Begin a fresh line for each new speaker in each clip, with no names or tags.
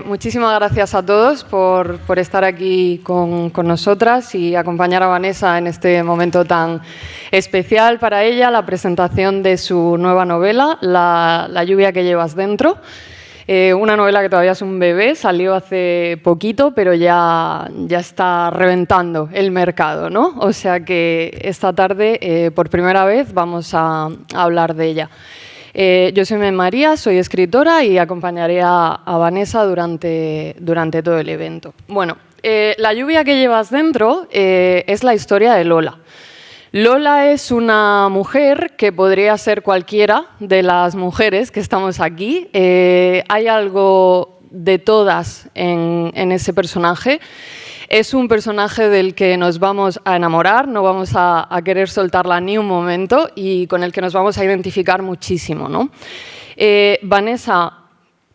Muchísimas gracias a todos por estar aquí con nosotras y acompañar a Vanessa en este momento tan especial para ella, la presentación de su nueva novela, La lluvia que llevas dentro. Una novela que todavía es un bebé, salió hace poquito, pero ya está reventando el mercado, ¿no? O sea que esta tarde, por primera vez, vamos a hablar de ella. Yo soy María, soy escritora y acompañaré a Vanessa durante todo el evento. Bueno, La lluvia que llevas dentro es la historia de Lola. Lola es una mujer que podría ser cualquiera de las mujeres que estamos aquí. Hay algo de todas en ese personaje. Es un personaje del que nos vamos a enamorar, no vamos a querer soltarla ni un momento y con el que nos vamos a identificar muchísimo, ¿no? Vanessa,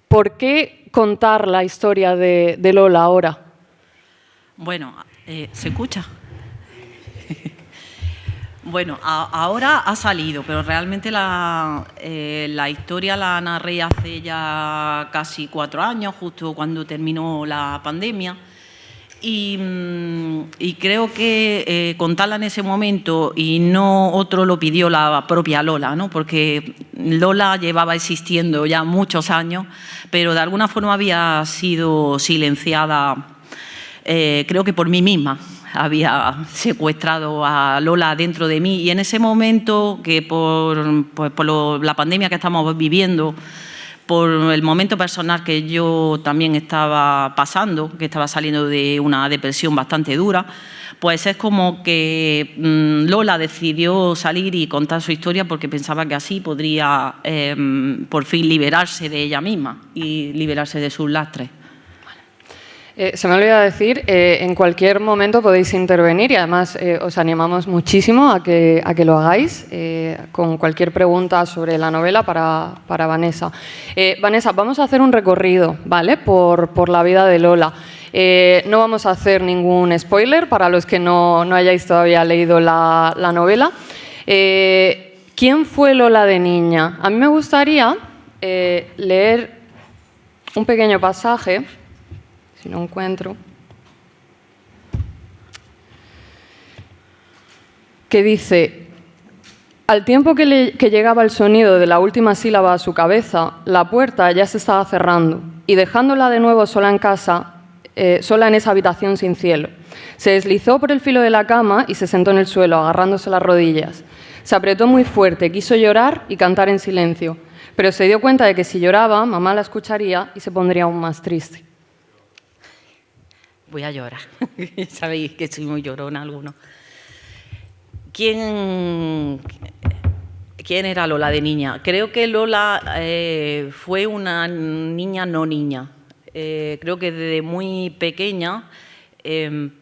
¿por qué contar la historia de Lola ahora?
Bueno, ¿se escucha? Bueno, ahora ha salido, pero realmente la historia la narré hace ya casi 4 años, justo cuando terminó la pandemia. Y creo que contarla en ese momento y no otro lo pidió la propia Lola, ¿no? Porque Lola llevaba existiendo ya muchos años, pero de alguna forma había sido silenciada, creo que por mí misma. Había secuestrado a Lola dentro de mí y en ese momento que por la pandemia que estamos viviendo, por el momento personal que yo también estaba pasando, que estaba saliendo de una depresión bastante dura, pues es como que Lola decidió salir y contar su historia porque pensaba que así podría por fin liberarse de ella misma y liberarse de sus lastres.
Se me olvidó decir, en cualquier momento podéis intervenir y además os animamos muchísimo a que lo hagáis con cualquier pregunta sobre la novela para Vanessa. Vanessa, vamos a hacer un recorrido, ¿vale? Por la vida de Lola. No vamos a hacer ningún spoiler para los que no hayáis todavía leído la novela. ¿Quién fue Lola de niña? A mí me gustaría leer un pequeño pasaje. Si no encuentro, que dice: al tiempo que llegaba el sonido de la última sílaba a su cabeza, la puerta ya se estaba cerrando y dejándola de nuevo sola en casa, sola en esa habitación sin cielo. Se deslizó por el filo de la cama y se sentó en el suelo, agarrándose las rodillas. Se apretó muy fuerte, quiso llorar y cantar en silencio, pero se dio cuenta de que si lloraba, mamá la escucharía y se pondría aún más triste.
Voy a llorar. Sabéis que soy muy llorona algunos. ¿Quién era Lola de niña? Creo que Lola fue una niña no niña. Creo que desde muy pequeña,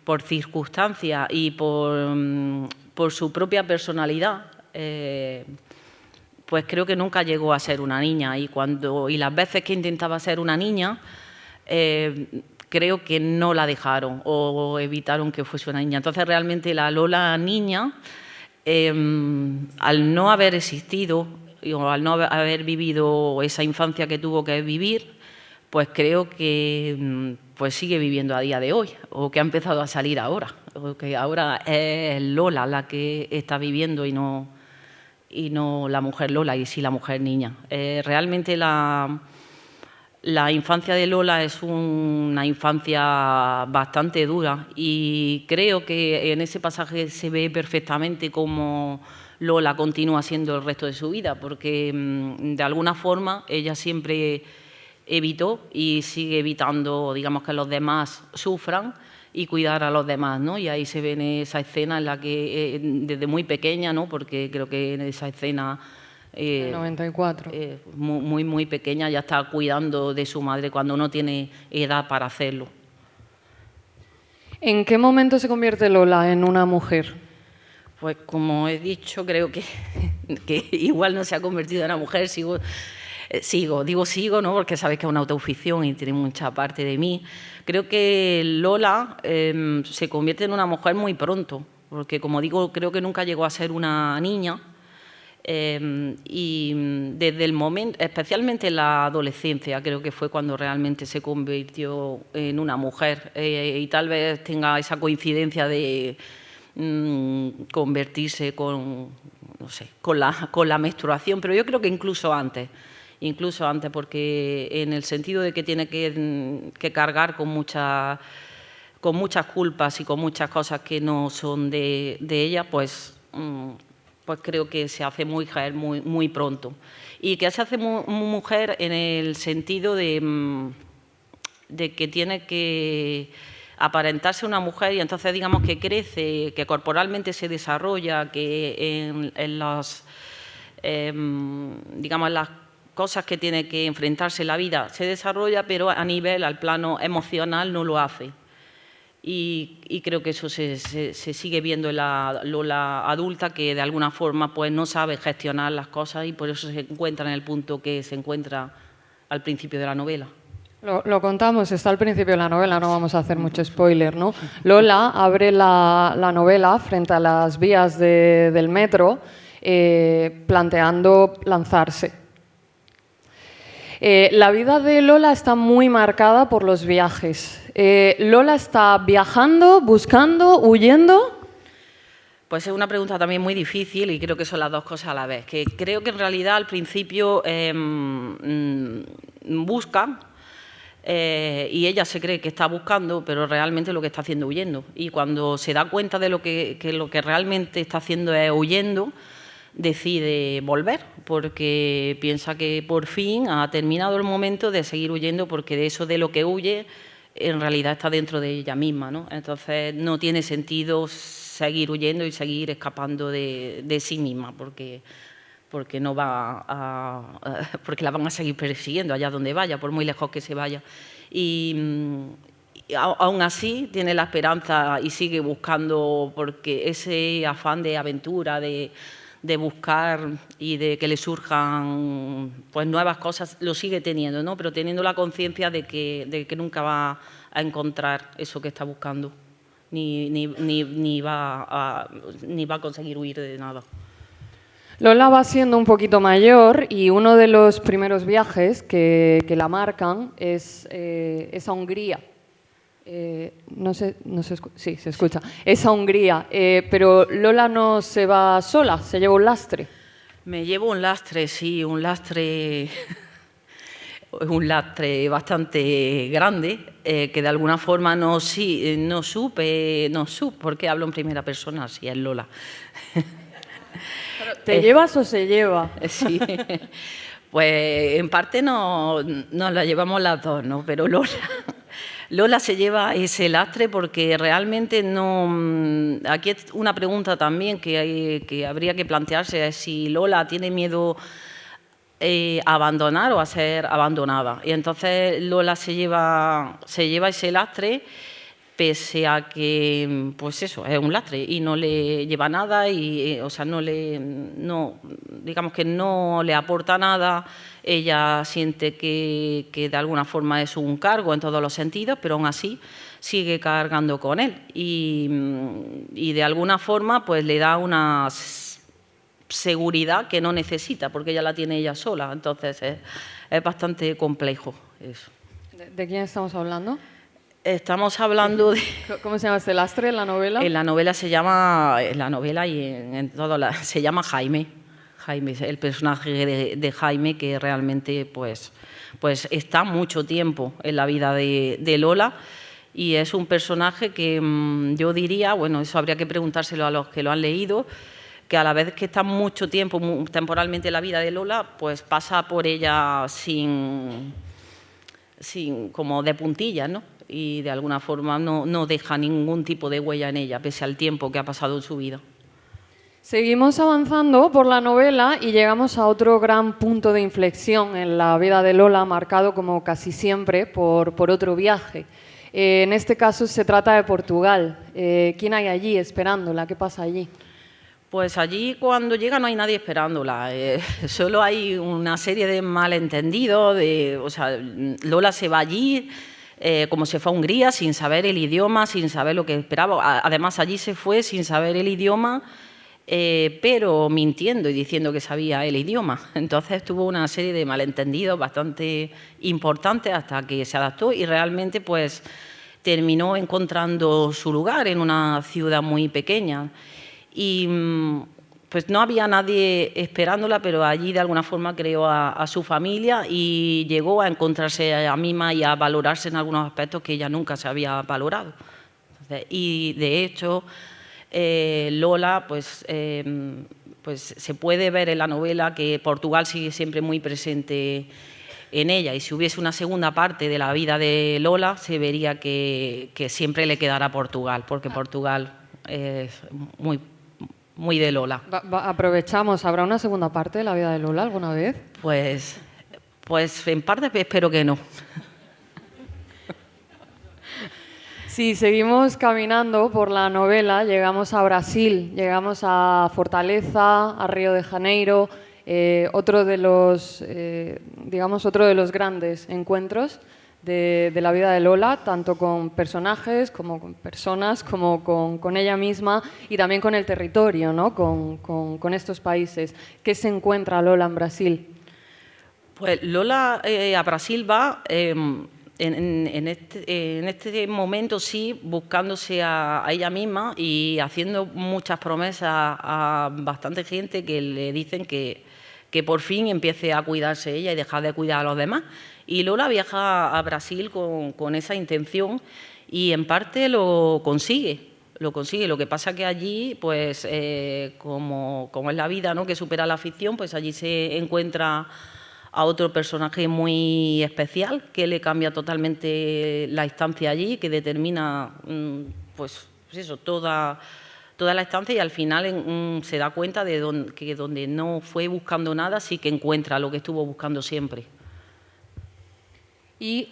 por circunstancias y por su propia personalidad, pues creo que nunca llegó a ser una niña. Y las veces que intentaba ser una niña, creo que no la dejaron o evitaron que fuese una niña. Entonces, realmente la Lola niña, al no haber existido o al no haber vivido esa infancia que tuvo que vivir, pues creo que pues sigue viviendo a día de hoy o que ha empezado a salir ahora, o que ahora es Lola la que está viviendo y no la mujer Lola y sí la mujer niña. Realmente la infancia de Lola es una infancia bastante dura y creo que en ese pasaje se ve perfectamente cómo Lola continúa siendo el resto de su vida, porque de alguna forma ella siempre evitó y sigue evitando, digamos, que los demás sufran y cuidar a los demás, ¿no? Y ahí se ve en esa escena en la que desde muy pequeña, ¿no? Porque creo que en esa escena...
94.
Muy, muy pequeña, ya está cuidando de su madre cuando no tiene edad para hacerlo.
¿En qué momento se convierte Lola en una mujer?
Pues como he dicho, creo que igual no se ha convertido en una mujer, sigo, ¿no? Porque sabéis que es una autoficción y tiene mucha parte de mí. Creo que Lola se convierte en una mujer muy pronto, porque como digo, creo que nunca llegó a ser una niña. Y desde el momento, especialmente en la adolescencia, creo que fue cuando realmente se convirtió en una mujer, y tal vez tenga esa coincidencia de convertirse con, no sé, con la menstruación, pero yo creo que incluso antes, porque en el sentido de que tiene que cargar con muchas culpas y con muchas cosas que no son de ella, pues creo que se hace mujer muy pronto. Y que se hace mujer en el sentido de que tiene que aparentarse una mujer y entonces digamos que crece, que corporalmente se desarrolla, que en las cosas que tiene que enfrentarse en la vida se desarrolla, pero a nivel, al plano emocional, no lo hace. Y creo que eso se sigue viendo en la Lola adulta, que de alguna forma pues no sabe gestionar las cosas y por eso se encuentra en el punto que se encuentra al principio de la novela.
Lo contamos, está al principio de la novela, no vamos a hacer mucho spoiler, ¿no? Lola abre la novela frente a las vías del metro, planteando lanzarse. La vida de Lola está muy marcada por los viajes. ¿Lola está viajando, buscando, huyendo?
Pues es una pregunta también muy difícil y creo que son las dos cosas a la vez. Que creo que en realidad al principio busca y ella se cree que está buscando, pero realmente lo que está haciendo es huyendo. Y cuando se da cuenta de lo que realmente está haciendo es huyendo, decide volver, porque piensa que por fin ha terminado el momento de seguir huyendo, porque de eso de lo que huye en realidad está dentro de ella misma, ¿no? Entonces no tiene sentido seguir huyendo y seguir escapando de sí misma, porque no porque la van a seguir persiguiendo allá donde vaya, por muy lejos que se vaya. Y aún así tiene la esperanza y sigue buscando, porque ese afán de aventura, de buscar y de que le surjan pues nuevas cosas, lo sigue teniendo, ¿no? Pero teniendo la conciencia de que nunca va a encontrar eso que está buscando, ni va a conseguir huir de nada.
Lola va siendo un poquito mayor y uno de los primeros viajes que la marcan es a Hungría. No sé, sí, se escucha. Es a Hungría, pero Lola no se va sola, se lleva un lastre.
Me llevo un lastre, sí, un lastre bastante grande, que de alguna forma no supe, porque hablo en primera persona, si es Lola.
¿Te llevas o se lleva?
Sí, pues en parte nos la llevamos las dos, ¿no? Pero Lola se lleva ese lastre porque realmente no... Aquí es una pregunta también que habría que plantearse, es si Lola tiene miedo a abandonar o a ser abandonada. Y entonces Lola se lleva ese lastre, pese a que, pues eso, es un lastre y no le lleva nada, y, o sea, digamos que no le aporta nada. Ella siente que de alguna forma es un cargo en todos los sentidos, pero aún así sigue cargando con él. Y de alguna forma pues le da una seguridad que no necesita, porque ella la tiene ella sola. Entonces es bastante complejo eso.
¿De quién estamos hablando?
Estamos hablando de...
¿Cómo se llama este lastre en la novela?
En la novela se llama, se llama Jaime. Jaime es el personaje de Jaime, que realmente pues está mucho tiempo en la vida de Lola, y es un personaje que yo diría, bueno, eso habría que preguntárselo a los que lo han leído, que a la vez que está mucho tiempo temporalmente en la vida de Lola, pues pasa por ella sin como de puntillas, ¿no? Y de alguna forma no deja ningún tipo de huella en ella, pese al tiempo que ha pasado en su vida.
Seguimos avanzando por la novela y llegamos a otro gran punto de inflexión en la vida de Lola, marcado como casi siempre por otro viaje. En este caso se trata de Portugal. ¿Quién hay allí esperándola? ¿Qué pasa allí?
Pues allí cuando llega no hay nadie esperándola, solo hay una serie de malentendidos, o sea, Lola se va allí como se fue a Hungría sin saber el idioma, sin saber lo que esperaba. Además allí se fue sin saber el idioma pero mintiendo y diciendo que sabía el idioma. Entonces tuvo una serie de malentendidos bastante importantes hasta que se adaptó y realmente pues terminó encontrando su lugar en una ciudad muy pequeña. Y pues no había nadie esperándola, pero allí de alguna forma creó a su familia y llegó a encontrarse a ella misma y a valorarse en algunos aspectos que ella nunca se había valorado. Entonces, y de hecho, Lola, pues se puede ver en la novela que Portugal sigue siempre muy presente en ella, y si hubiese una segunda parte de la vida de Lola, se vería que siempre le quedará Portugal, porque Portugal es muy de Lola.
Aprovechamos, ¿habrá una segunda parte de la vida de Lola alguna vez?
Pues en parte espero que no.
Si seguimos caminando por la novela, llegamos a Brasil, llegamos a Fortaleza, a Río de Janeiro, otro de los grandes encuentros de la vida de Lola, tanto con personajes como con personas, como con ella misma y también con el territorio, ¿no? con estos países. ¿Qué se encuentra Lola en Brasil?
Pues Lola a Brasil va en este momento sí buscándose a ella misma y haciendo muchas promesas a bastante gente que le dicen que por fin empiece a cuidarse ella y dejar de cuidar a los demás. Y Lola viaja a Brasil con esa intención y en parte lo consigue. Lo consigue. Lo que pasa que allí, pues, como es la vida, ¿no?, que supera la ficción, pues allí se encuentra a otro personaje muy especial que le cambia totalmente la estancia allí, que determina, pues eso, toda la estancia, y al final se da cuenta de que donde no fue buscando nada, sí que encuentra lo que estuvo buscando siempre.
Y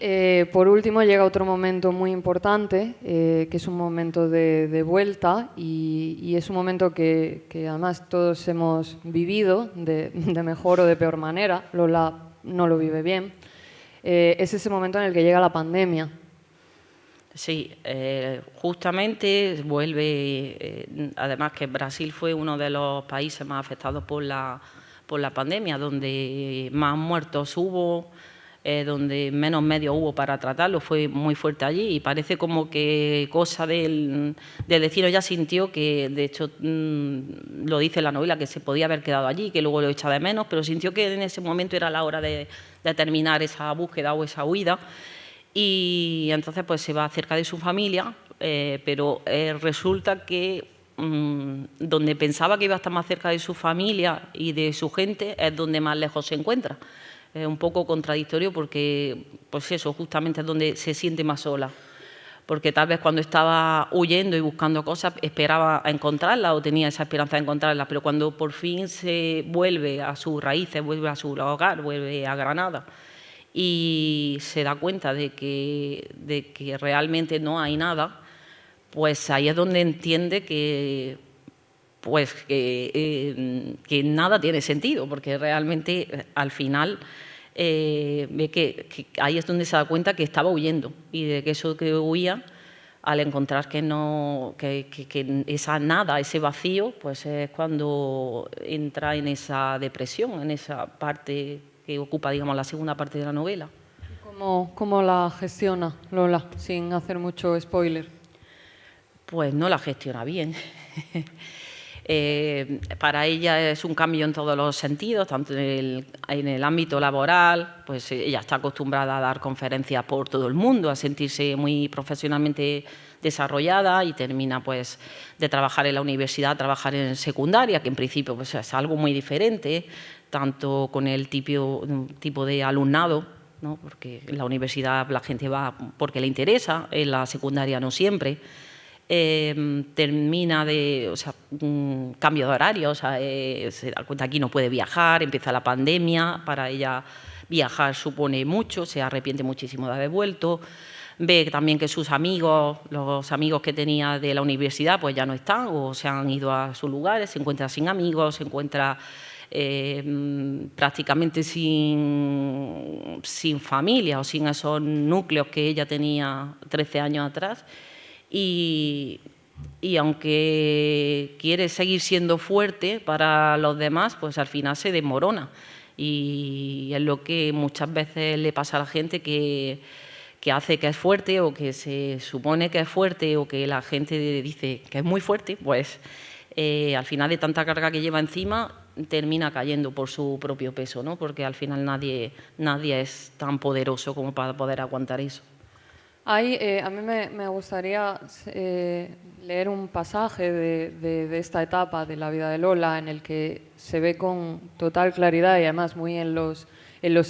por último llega otro momento muy importante, que es un momento de vuelta y es un momento que además todos hemos vivido de mejor o de peor manera. Lola no lo vive bien. Es ese momento en el que llega la pandemia.
Sí, justamente vuelve, además que Brasil fue uno de los países más afectados por la pandemia, donde más muertos hubo, donde menos medios hubo para tratarlo, fue muy fuerte allí y parece como que cosa del destino ya sintió que, de hecho, lo dice la novela, que se podía haber quedado allí, que luego lo echa de menos, pero sintió que en ese momento era la hora de terminar esa búsqueda o esa huida. Y entonces pues se va cerca de su familia, pero resulta que donde pensaba que iba a estar más cerca de su familia y de su gente es donde más lejos se encuentra. Es un poco contradictorio porque, pues eso, justamente es donde se siente más sola. Porque tal vez cuando estaba huyendo y buscando cosas esperaba a encontrarlas o tenía esa esperanza de encontrarlas, pero cuando por fin se vuelve a sus raíces, vuelve a su hogar, vuelve a Granada y se da cuenta de que realmente no hay nada, pues ahí es donde entiende que nada tiene sentido, porque realmente al final ve que ahí es donde se da cuenta que estaba huyendo y de que eso que huía, al encontrar que esa nada, ese vacío, pues es cuando entra en esa depresión, en esa parte que ocupa, digamos, la segunda parte de la novela.
¿Cómo la gestiona Lola, sin hacer mucho spoiler?
Pues no la gestiona bien. Para ella es un cambio en todos los sentidos, tanto en el ámbito laboral, pues ella está acostumbrada a dar conferencias por todo el mundo, a sentirse muy profesionalmente desarrollada y termina pues de trabajar en la universidad a trabajar en secundaria, que en principio pues, es algo muy diferente, tanto con el tipo de alumnado, ¿no?, porque en la universidad la gente va porque le interesa, en la secundaria no siempre. Termina un cambio de horario, se da cuenta que aquí no puede viajar, empieza la pandemia, para ella viajar supone mucho, se arrepiente muchísimo de haber vuelto, ve también que sus amigos, los amigos que tenía de la universidad, pues ya no están o se han ido a sus lugares, se encuentra sin amigos, se encuentra prácticamente sin familia o sin esos núcleos que ella tenía 13 años atrás. Y y aunque quiere seguir siendo fuerte para los demás, pues al final se desmorona. Y es lo que muchas veces le pasa a la gente que hace que es fuerte o que se supone que es fuerte o que la gente dice que es muy fuerte, pues al final de tanta carga que lleva encima termina cayendo por su propio peso, ¿no? Porque al final nadie es tan poderoso como para poder aguantar eso.
A mí me gustaría leer un pasaje de esta etapa de la vida de Lola en el que se ve con total claridad y además muy en los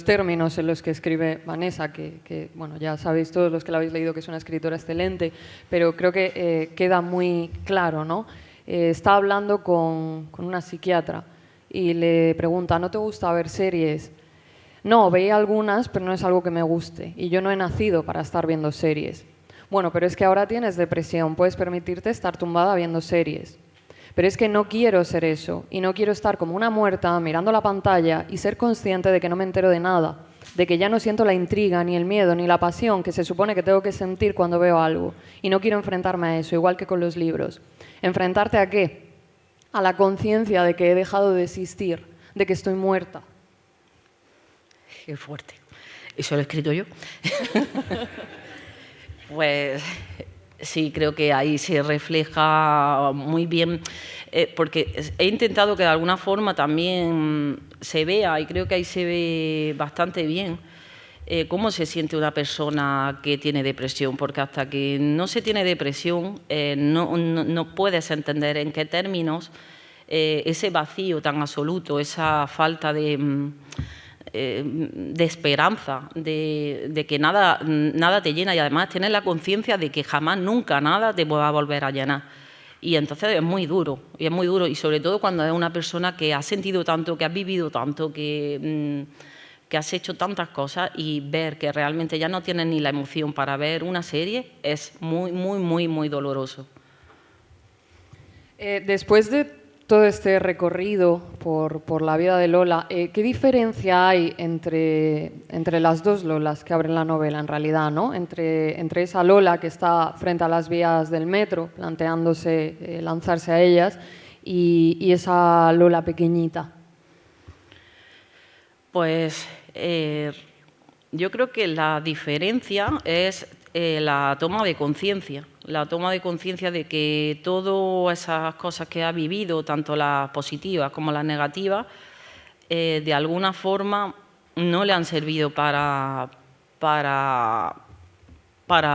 términos en los que escribe Vanessa, que bueno, ya sabéis todos los que la habéis leído que es una escritora excelente, pero creo que queda muy claro, ¿no? Está hablando con una psiquiatra y le pregunta, ¿no te gusta ver series? No, veía algunas, pero no es algo que me guste. Y yo no he nacido para estar viendo series. Bueno, pero es que ahora tienes depresión, puedes permitirte estar tumbada viendo series. Pero es que no quiero ser eso. Y no quiero estar como una muerta mirando la pantalla y ser consciente de que no me entero de nada. De que ya no siento la intriga, ni el miedo, ni la pasión que se supone que tengo que sentir cuando veo algo. Y no quiero enfrentarme a eso, igual que con los libros. ¿Enfrentarte a qué? A la conciencia de que he dejado de existir, de que estoy muerta.
Qué fuerte. Eso lo he escrito yo. Pues sí, creo que ahí se refleja muy bien, porque he intentado que de alguna forma también se vea, y creo que ahí se ve bastante bien, cómo se siente una persona que tiene depresión, porque hasta que no se tiene depresión no puedes entender en qué términos ese vacío tan absoluto, esa falta de esperanza, de que nada te llena y además tienes la conciencia de que jamás, nunca, nada te va a volver a llenar. Y entonces es muy duro, y sobre todo cuando es una persona que ha sentido tanto, que has vivido tanto, que has hecho tantas cosas y ver que realmente ya no tienes ni la emoción para ver una serie es muy, muy, muy, muy doloroso.
Después de todo este recorrido por la vida de Lola, ¿qué diferencia hay entre las dos Lolas que abren la novela en realidad, ¿no? Entre esa Lola que está frente a las vías del metro, planteándose lanzarse a ellas, y esa Lola pequeñita?
Pues yo creo que la diferencia es la toma de conciencia. La toma de conciencia de que todas esas cosas que ha vivido, tanto las positivas como las negativas, de alguna forma no le han servido para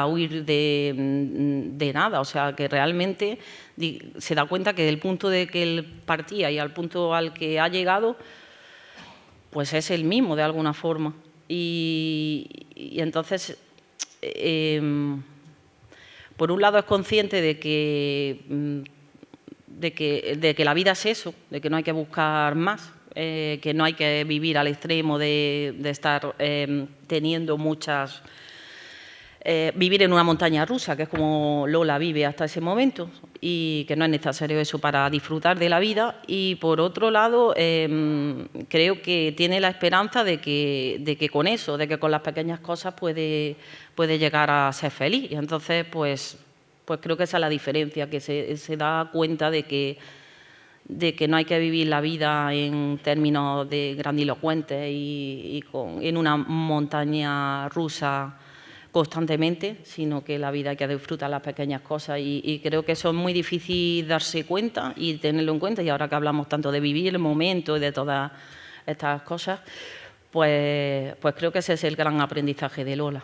huir de nada. O sea, que realmente se da cuenta que del punto de que él partía y al punto al que ha llegado, pues es el mismo de alguna forma. Y entonces, por un lado es consciente de que la vida es eso, de que no hay que buscar más, que no hay que vivir al extremo de estar teniendo muchas... vivir en una montaña rusa, que es como Lola vive hasta ese momento, y que no es necesario eso para disfrutar de la vida. Y por otro lado, creo que tiene la esperanza de que con eso, de que con las pequeñas cosas puede llegar a ser feliz. Y entonces, pues creo que esa es la diferencia, que se da cuenta de que no hay que vivir la vida en términos de grandilocuentes y en una montaña rusa constantemente, sino que la vida hay que disfrutar las pequeñas cosas y creo que eso es muy difícil darse cuenta y tenerlo en cuenta, y ahora que hablamos tanto de vivir el momento y de todas estas cosas, pues creo que ese es el gran aprendizaje de Lola.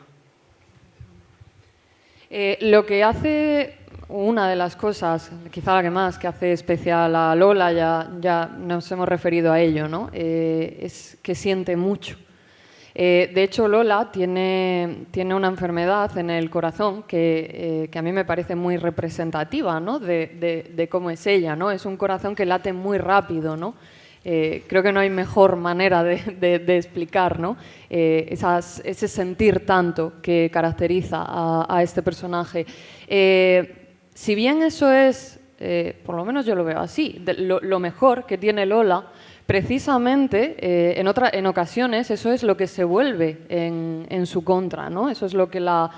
Lo que hace, una de las cosas, quizá la que más, que hace especial a Lola, ya nos hemos referido a ello, ¿no? Es que siente mucho. De hecho, Lola tiene una enfermedad en el corazón que a mí me parece muy representativa, ¿no? de cómo es ella, ¿no? Es un corazón que late muy rápido, ¿no? Creo que no hay mejor manera de explicar, ¿no? Ese sentir tanto que caracteriza a este personaje. Si bien eso es, por lo menos yo lo veo así, lo mejor que tiene Lola, precisamente, en ocasiones, eso es lo que se vuelve en su contra, ¿no? Eso es lo que la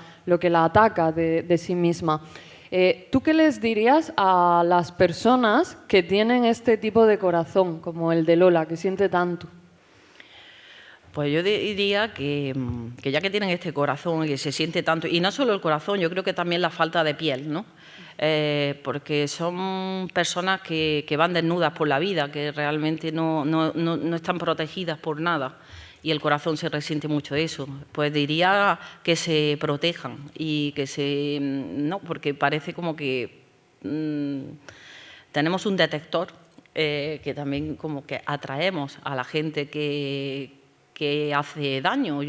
ataca de sí misma. ¿Tú qué les dirías a las personas que tienen este tipo de corazón, como el de Lola, que siente tanto?
Pues yo diría que ya que tienen este corazón y que se siente tanto, y no solo el corazón, yo creo que también la falta de piel, ¿no? Porque son personas que van desnudas por la vida, que realmente no están protegidas por nada, y el corazón se resiente mucho de eso. Pues diría que se protejan y que no, porque parece como que tenemos un detector que también como que atraemos a la gente que hace daño.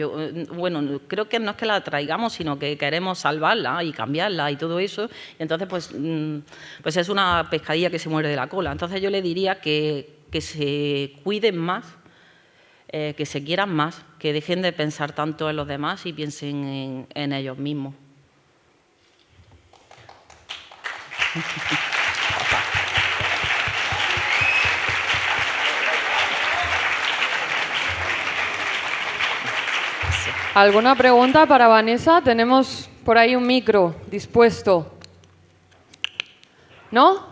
Bueno, creo que no es que la traigamos, sino que queremos salvarla y cambiarla y todo eso. Y entonces, pues es una pescadilla que se muerde de la cola. Entonces yo le diría que se cuiden más, que se quieran más, que dejen de pensar tanto en los demás y piensen en ellos mismos.
¿Alguna pregunta para Vanessa? Tenemos por ahí un micro dispuesto. ¿No?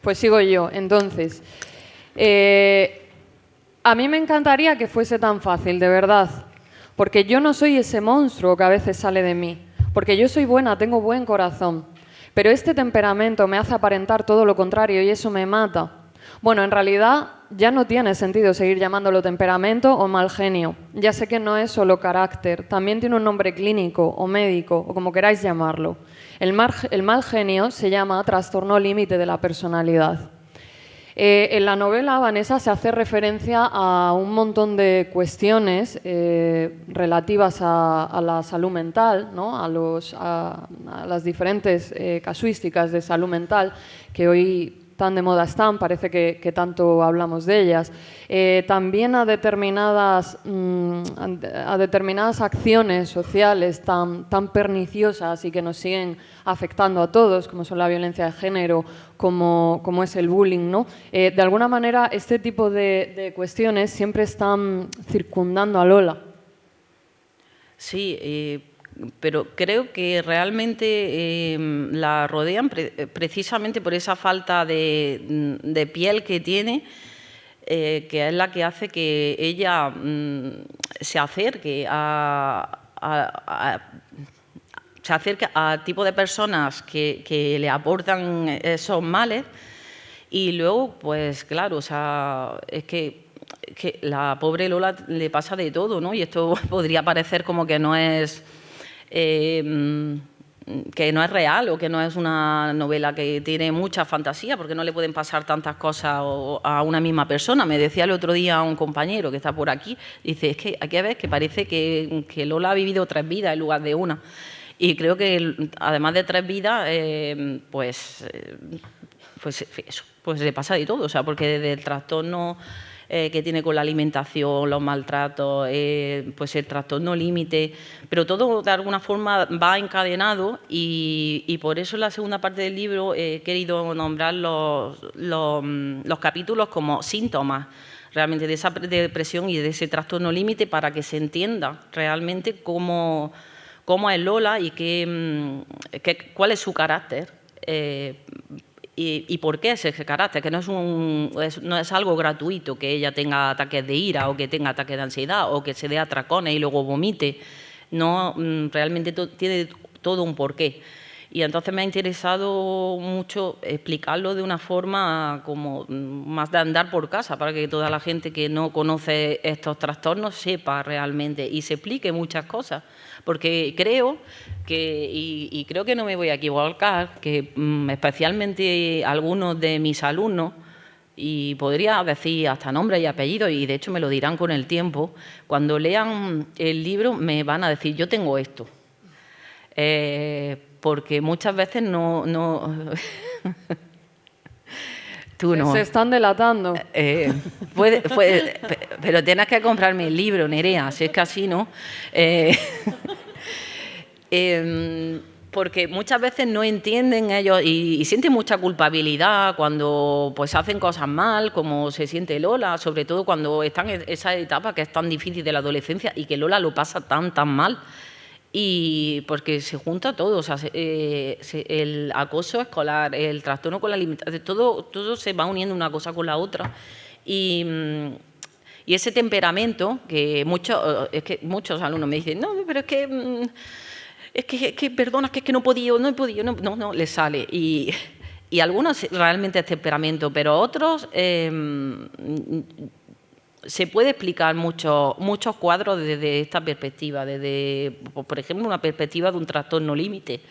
Pues sigo yo. Entonces, a mí me encantaría que fuese tan fácil, de verdad. Porque yo no soy ese monstruo que a veces sale de mí. Porque yo soy buena, tengo buen corazón. Pero este temperamento me hace aparentar todo lo contrario y eso me mata. Bueno, en realidad ya no tiene sentido seguir llamándolo temperamento o mal genio. Ya sé que no es solo carácter, también tiene un nombre clínico o médico o como queráis llamarlo. El mal genio se llama trastorno límite de la personalidad. En la novela, Vanessa se hace referencia a un montón de cuestiones relativas a la salud mental, ¿no? a las diferentes casuísticas de salud mental que hoy tan de moda están, parece que tanto hablamos de ellas. También a determinadas acciones sociales tan perniciosas y que nos siguen afectando a todos, como son la violencia de género, como es el bullying, ¿no? De alguna manera, este tipo de cuestiones siempre están circundando a Lola.
Sí, pero creo que realmente la rodean precisamente por esa falta de piel que tiene, que es la que hace que ella se acerque a tipo de personas que le aportan esos males. Y luego, pues claro, o sea, es que la pobre Lola le pasa de todo, ¿no? Y esto podría parecer como que no es real o que no es una novela que tiene mucha fantasía, porque no le pueden pasar tantas cosas a una misma persona. Me decía el otro día un compañero que está por aquí, dice, es que hay que ver que parece que Lola ha vivido 3 vidas en lugar de una. Y creo que además de 3 vidas, pues eso, pues le pasa de todo, o sea, porque desde el trastorno que tiene con la alimentación, los maltratos, pues el trastorno límite, pero todo de alguna forma va encadenado y por eso en la segunda parte del libro he querido nombrar los capítulos como síntomas realmente de esa depresión y de ese trastorno límite para que se entienda realmente cómo es Lola y cuál es su carácter. ¿Y por qué es ese carácter? Que no es algo gratuito, que ella tenga ataques de ira o que tenga ataques de ansiedad o que se dé atracones y luego vomite. No, realmente tiene todo un porqué. Y entonces me ha interesado mucho explicarlo de una forma como más de andar por casa, para que toda la gente que no conoce estos trastornos sepa realmente y se explique muchas cosas. Porque creo y creo que no me voy a equivocar, que especialmente algunos de mis alumnos, y podría decir hasta nombre y apellido, y de hecho me lo dirán con el tiempo, cuando lean el libro me van a decir, yo tengo esto. Porque muchas veces no tú no.
Se están delatando.
Pero tienes que comprarme el libro, Nerea, si es que así, ¿no? Porque muchas veces no entienden ellos y sienten mucha culpabilidad cuando pues hacen cosas mal, como se siente Lola, sobre todo cuando están en esa etapa que es tan difícil de la adolescencia y que Lola lo pasa tan mal. y porque se junta todo, o sea, el acoso escolar, el trastorno con la alimentación, todo se va uniendo una cosa con la otra. Y ese temperamento que muchos alumnos me dicen, no, pero es que perdona, es que no he podido, no, les sale. Y algunos realmente es temperamento, pero otros se puede explicar muchos cuadros desde esta perspectiva, desde, por ejemplo, una perspectiva de un trastorno límite,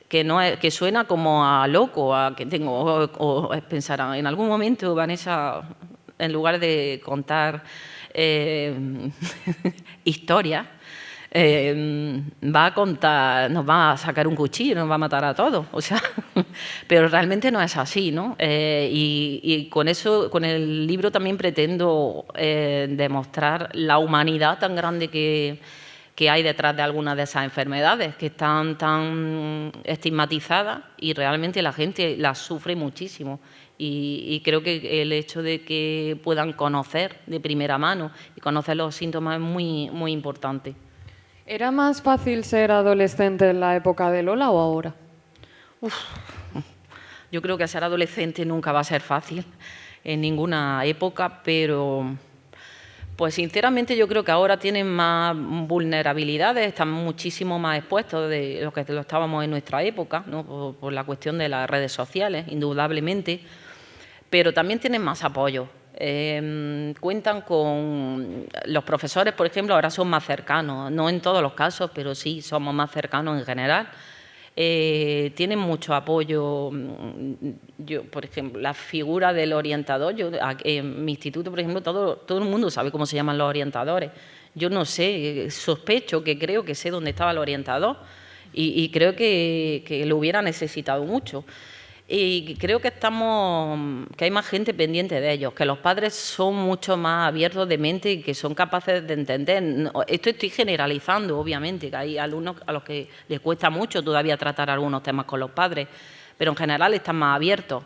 que suena como a loco, a que tengo, o pensarán, en algún momento Vanessa, en lugar de contar historias, va a contar, nos va a sacar un cuchillo, nos va a matar a todos, o sea, pero realmente no es así, ¿no? Y con eso, con el libro también pretendo demostrar la humanidad tan grande que hay detrás de algunas de esas enfermedades, que están tan estigmatizadas y realmente la gente las sufre muchísimo. Y creo que el hecho de que puedan conocer de primera mano y conocer los síntomas es muy, muy importante.
¿Era más fácil ser adolescente en la época de Lola o ahora?
Yo creo que ser adolescente nunca va a ser fácil en ninguna época, pero pues sinceramente yo creo que ahora tienen más vulnerabilidades, están muchísimo más expuestos de lo que lo estábamos en nuestra época, ¿no? Por la cuestión de las redes sociales, indudablemente, pero también tienen más apoyo. Cuentan con los profesores, por ejemplo, ahora son más cercanos, no en todos los casos, pero sí somos más cercanos en general. Tienen mucho apoyo. Yo, por ejemplo, la figura del orientador, en mi instituto, por ejemplo, todo el mundo sabe cómo se llaman los orientadores. Yo no sé, sospecho que creo que sé dónde estaba el orientador y creo que lo hubiera necesitado mucho. Y creo que hay más gente pendiente de ellos, que los padres son mucho más abiertos de mente y que son capaces de entender. Esto estoy generalizando, obviamente, que hay alumnos a los que les cuesta mucho todavía tratar algunos temas con los padres, pero en general están más abiertos.